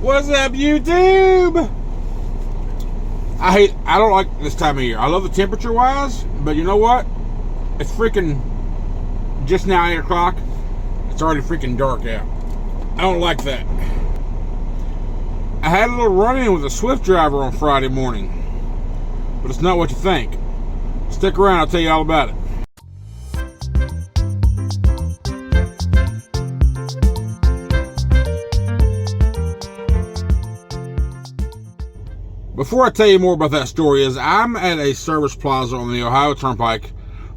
What's up, YouTube? I don't like this time of year. I love the temperature wise, but you know what? It's freaking just now 8 o'clock. It's already freaking dark out. I don't like that. I had a little run-in with a Swift driver on Friday morning, but it's not what you think. Stick around, I'll tell you all about it. Before I tell you more about that story, I'm at a service plaza on the Ohio Turnpike,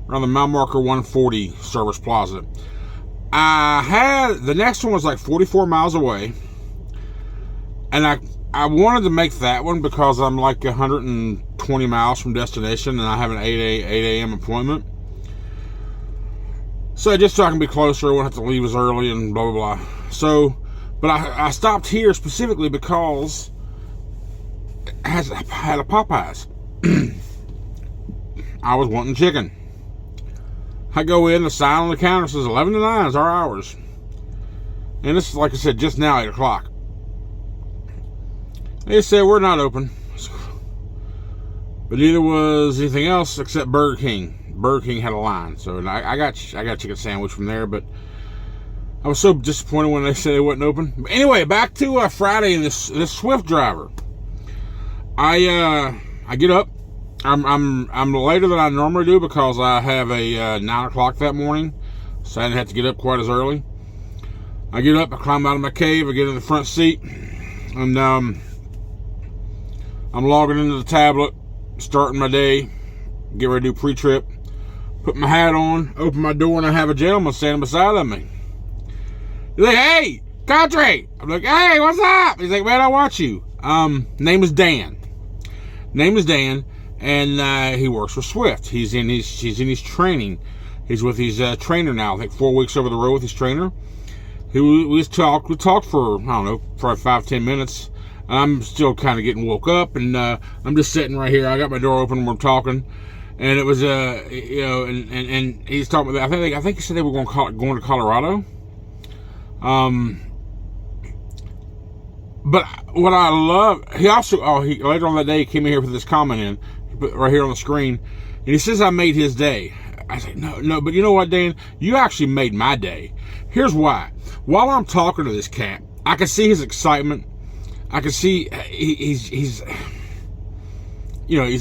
around the mile marker 140 service plaza. The next one was like 44 miles away, and I wanted to make that one because I'm like 120 miles from destination, and I have an 8 a.m. appointment. So just so I can be closer, I won't have to leave as early and blah, blah, blah. So, but I stopped here specifically because I had a Popeyes. I was wanting chicken. I go in, the sign on the counter says 11 to 9 is our hours. And this is, like I said, just now 8 o'clock. They said we're not open. But neither was anything else except Burger King. Burger King had a line. So I got a chicken sandwich from there, but I was so disappointed when they said they wasn't open. But anyway, back to Friday and this Swift driver. I get up. I'm later than I normally do because I have a 9 o'clock that morning, so I didn't have to get up quite as early. I get up, I climb out of my cave, I get in the front seat, and I'm logging into the tablet, starting my day, get ready to do pre-trip, put my hat on, open my door, and I have a gentleman standing beside of me. He's like, "Hey, Country!" I'm like, "Hey, what's up?" He's like, "Man, I watch you." Name is Dan. And he works for Swift. He's in his training. He's with his trainer now. I think 4 weeks over the road with his trainer. We talked for, I don't know, probably 5-10 minutes. I'm still kind of getting woke up, and I'm just sitting right here. I got my door open and we're talking, and it was and he's talking about. I think he said they were going to Colorado. But what I love, he later on that day he came in here with this comment in, he put right here on the screen, and he says I made his day. I said, no, but you know what, Dan? You actually made my day. Here's why. While I'm talking to this cat, I can see his excitement. I can see he's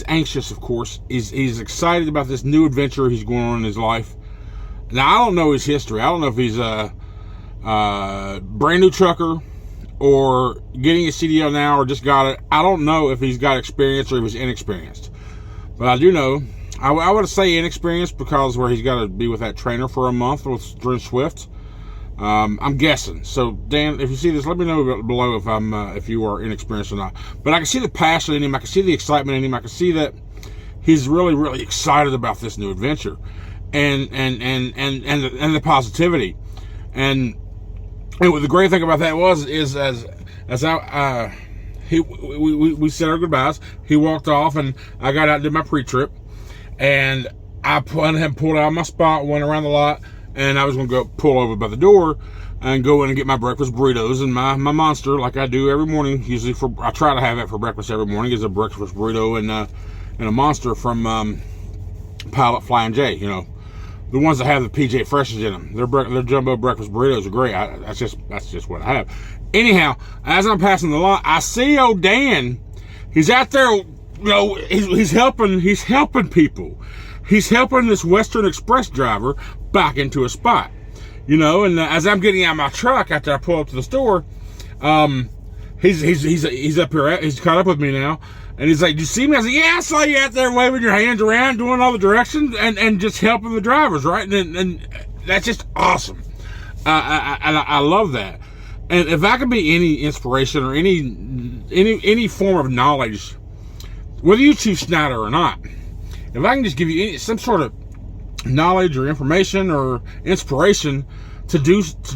anxious, of course. He's excited about this new adventure he's going on in his life. Now, I don't know his history. I don't know if he's a brand new trucker, or getting a CDL now, or just got it. I don't know if he's got experience or if he's inexperienced. But I do know, I would say inexperienced because where he's got to be with that trainer for a month during Swift. I'm guessing. So Dan, if you see this, let me know below if you are inexperienced or not. But I can see the passion in him. I can see the excitement in him. I can see that he's really, really excited about this new adventure, and the positivity. And the great thing about that we said our goodbyes. He walked off, and I got out and did my pre-trip, and I pulled out of my spot, went around the lot, and I was going to go pull over by the door and go in and get my breakfast burritos and my monster, like I do every morning. Usually I try to have that for breakfast every morning. Is a breakfast burrito and a monster from Pilot Flying J. The ones that have the PJ Freshes in them. Their jumbo breakfast burritos are great. That's just what I have. Anyhow, as I'm passing the lot, I see old Dan. He's out there, he's helping people. He's helping this Western Express driver back into a spot. And as I'm getting out of my truck after I pull up to the store, he's up here. He's caught up with me now. And he's like, "Do you see me?" I said, "Yeah, I saw you out there waving your hands around, doing all the directions, and just helping the drivers, right?" And that's just awesome. I love that. And if I can be any inspiration or any form of knowledge, whether you choose Schneider or not, if I can just give you some sort of knowledge or information or inspiration to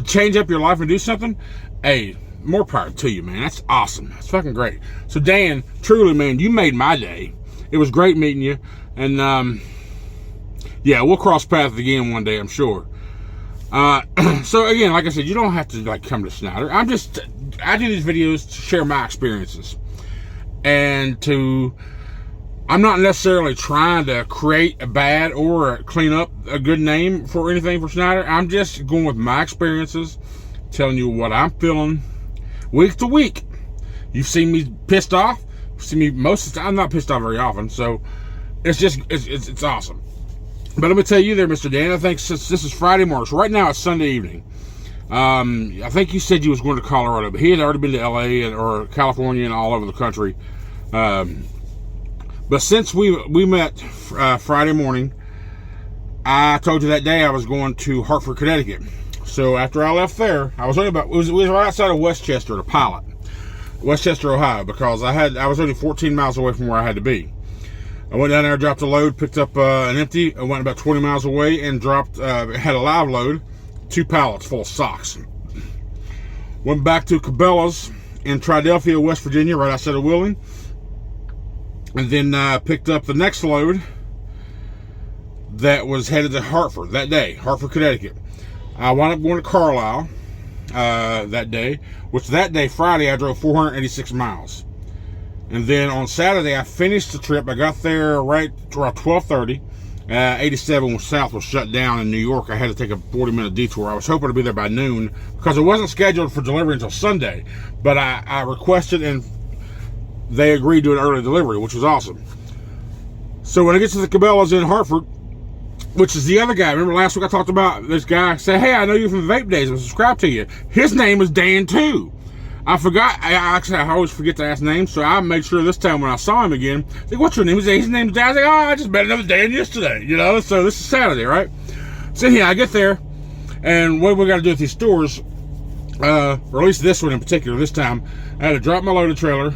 change up your life and do something, hey, more power to you, man. That's awesome. That's fucking great. So Dan, truly, man, you made my day. It was great meeting you, and yeah, we'll cross paths again one day, I'm sure. So again, like I said, you don't have to like come to Schneider. I do these videos to share my experiences, and I'm not necessarily trying to create a bad or clean up a good name for anything for Schneider. I'm just going with my experiences, telling you what I'm feeling week to week. You've seen me pissed off. You've seen me most of the time. I'm not pissed off very often, so it's awesome. But let me tell you there, Mr. Dan, I think since this is Friday morning, so right now it's Sunday evening. I think you said you was going to Colorado, but he had already been to LA or California and all over the country. But since we met Friday morning, I told you that day I was going to Hartford, Connecticut. So after I left there, I was only it was right outside of Westchester, the pilot. Westchester, Ohio, because I was only 14 miles away from where I had to be. I went down there, dropped a load, picked up an empty. I went about 20 miles away and had a live load, 2 pallets full of socks. Went back to Cabela's in Triadelphia, West Virginia, right outside of Wheeling. And then picked up the next load that was headed to Hartford that day, Hartford, Connecticut. I wound up going to Carlisle that day, which that day, Friday, I drove 486 miles. And then on Saturday, I finished the trip. I got there right around 12:30. 87 South was shut down in New York. I had to take a 40-minute detour. I was hoping to be there by noon because it wasn't scheduled for delivery until Sunday. But I requested, and they agreed to an early delivery, which was awesome. So when I get to the Cabela's in Hartford, which is the other guy. Remember last week I talked about this guy? Said, hey, I know you from the Vape Days. I'm subscribed to you. His name is Dan, too. I forgot. I always forget to ask names, so I made sure this time when I saw him again, I said, what's your name? His name's Dan. I was like, I just met another Dan yesterday, So this is Saturday, right? So yeah, I get there, and what we got to do at these stores, or at least this one in particular, this time, I had to drop my loaded trailer,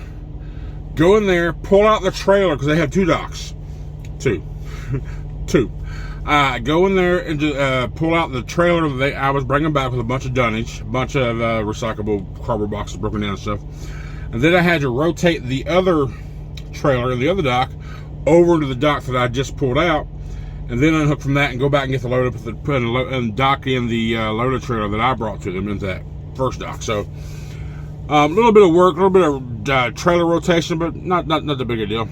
go in there, pull out the trailer, because they have 2 docks. Two. Go in there and pull out the trailer that I was bringing back with a bunch of dunnage, a bunch of recyclable cardboard boxes broken down and stuff. And then I had to rotate the other trailer and the other dock over into the dock that I just pulled out, and then unhook from that and go back and get the load up and dock in the loaded trailer that I brought to them into that first dock. So a little bit of work, a little bit of trailer rotation, but not that big a deal.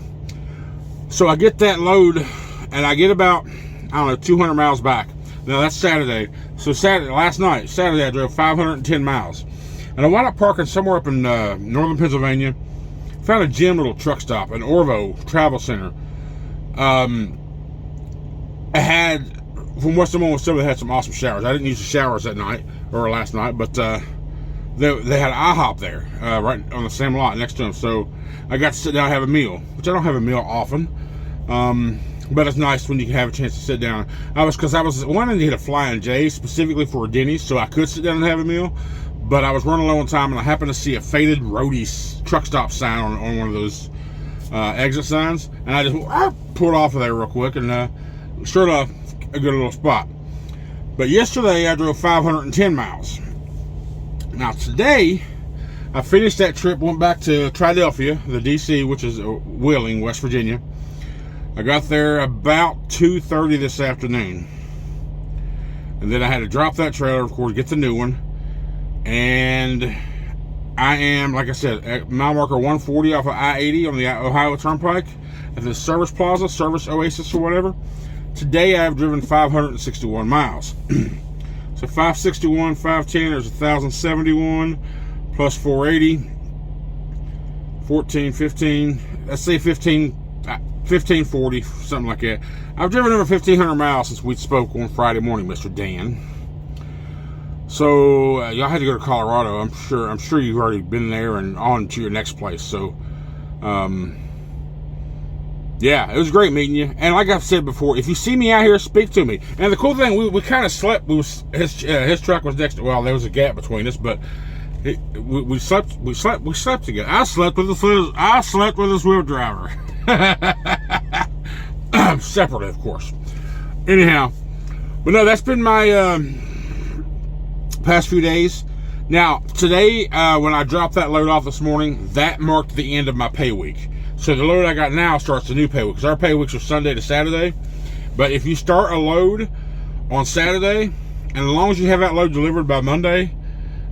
So I get that load, and I get about, 200 miles back. Now that's Saturday. So last night, Saturday, I drove 510 miles. And I wound up parking somewhere up in northern Pennsylvania. Found a gym little truck stop, an Orvo Travel Center. I had, from what someone was telling me, they had some awesome showers. I didn't use the showers that night, or last night, but they had IHOP there, right on the same lot next to them. So I got to sit down and have a meal, which I don't have a meal often. But it's nice when you can have a chance to sit down. I was wanting to hit a Flying J specifically for a Denny's so I could sit down and have a meal. But I was running low on time, and I happened to see a faded Roadie's truck stop sign on one of those exit signs. And I just pulled off of there real quick, and sure enough, a good little spot. But yesterday, I drove 510 miles. Now today, I finished that trip, went back to Triadelphia, the DC, which is Wheeling, West Virginia. I got there about 2:30 this afternoon. And then I had to drop that trailer, of course, get the new one. And I am, like I said, at mile marker 140 off of I-80 on the Ohio Turnpike at the Service Plaza, Service Oasis or whatever. Today I've driven 561 miles. So 561, 510, there's 1,071 plus 480, 14, 15, let's say 1540, something like that. I've driven over 1,500 miles since we spoke on Friday morning, Mr. Dan. So y'all had to go to Colorado. I'm sure you've already been there and on to your next place. So yeah, it was great meeting you. And like I've said before, if you see me out here, speak to me. And the cool thing, we kind of slept. His truck was next to, well, there was a gap between us, but we slept together. I slept with his wheel driver. Separately, of course. Anyhow, but no, that's been my past few days. Now today, when I dropped that load off this morning, that marked the end of my pay week. So the load I got now starts the new pay week, because our pay weeks are Sunday to Saturday. But if you start a load on Saturday And as long as you have that load delivered by Monday,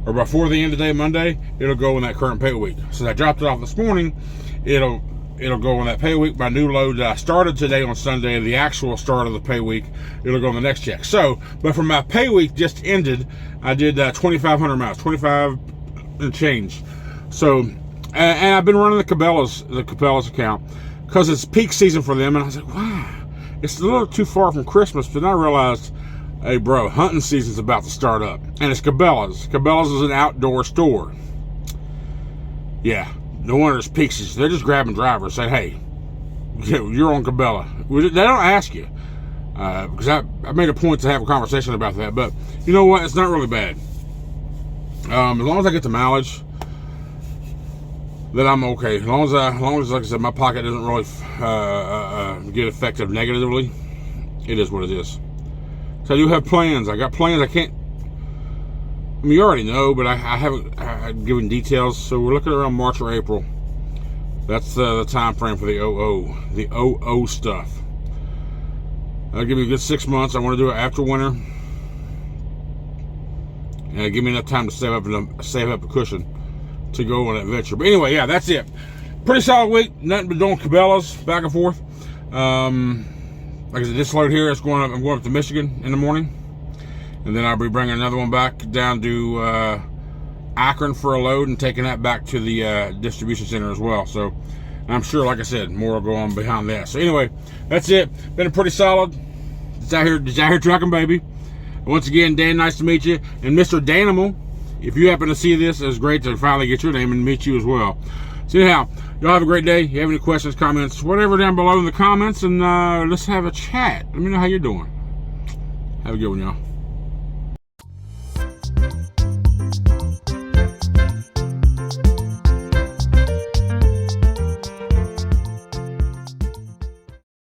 or before the end of the day Monday, it'll go in that current pay week. Since I dropped it off this morning, it'll go in that pay week. My new load that I started today on Sunday, the actual start of the pay week, it'll go in the next check. So, but for my pay week just ended, I did 2,500 miles, 25 and change. So, and I've been running the Cabela's account because it's peak season for them. And I was like, wow, it's a little too far from Christmas. But then I realized, hey, bro, hunting season's about to start up. And it's Cabela's. Cabela's is an outdoor store. Yeah, no wonder it's peak season. They're just grabbing drivers saying, hey, you're on Cabela. They don't ask you. Because I made a point to have a conversation about that. But you know what? It's not really bad. As long as I get the mileage, then I'm okay. As long as, like I said, my pocket doesn't really get affected negatively, it is what it is. So I do have plans. I got plans. I can't. I mean, you already know, but I haven't given details. So we're looking around March or April. That's the time frame for the OO stuff. That'll give me a good 6 months. I want to do it after winter, and give me enough time to save up a cushion to go on an adventure. But anyway, yeah, that's it. Pretty solid week. Nothing but doing Cabela's back and forth. Like I said, this load here is I'm going up to Michigan in the morning, and then I'll be bringing another one back down to Akron for a load and taking that back to the distribution center as well. So I'm sure, like I said, more will go on behind that. So anyway, that's it. Been a pretty solid. It's out here trucking, baby. Once again, Dan, nice to meet you. And Mr. Danimal, if you happen to see this, it's great to finally get your name and meet you as well. So anyhow, y'all have a great day. If you have any questions, comments, whatever down below in the comments, and let's have a chat. Let me know how you're doing. Have a good one, y'all.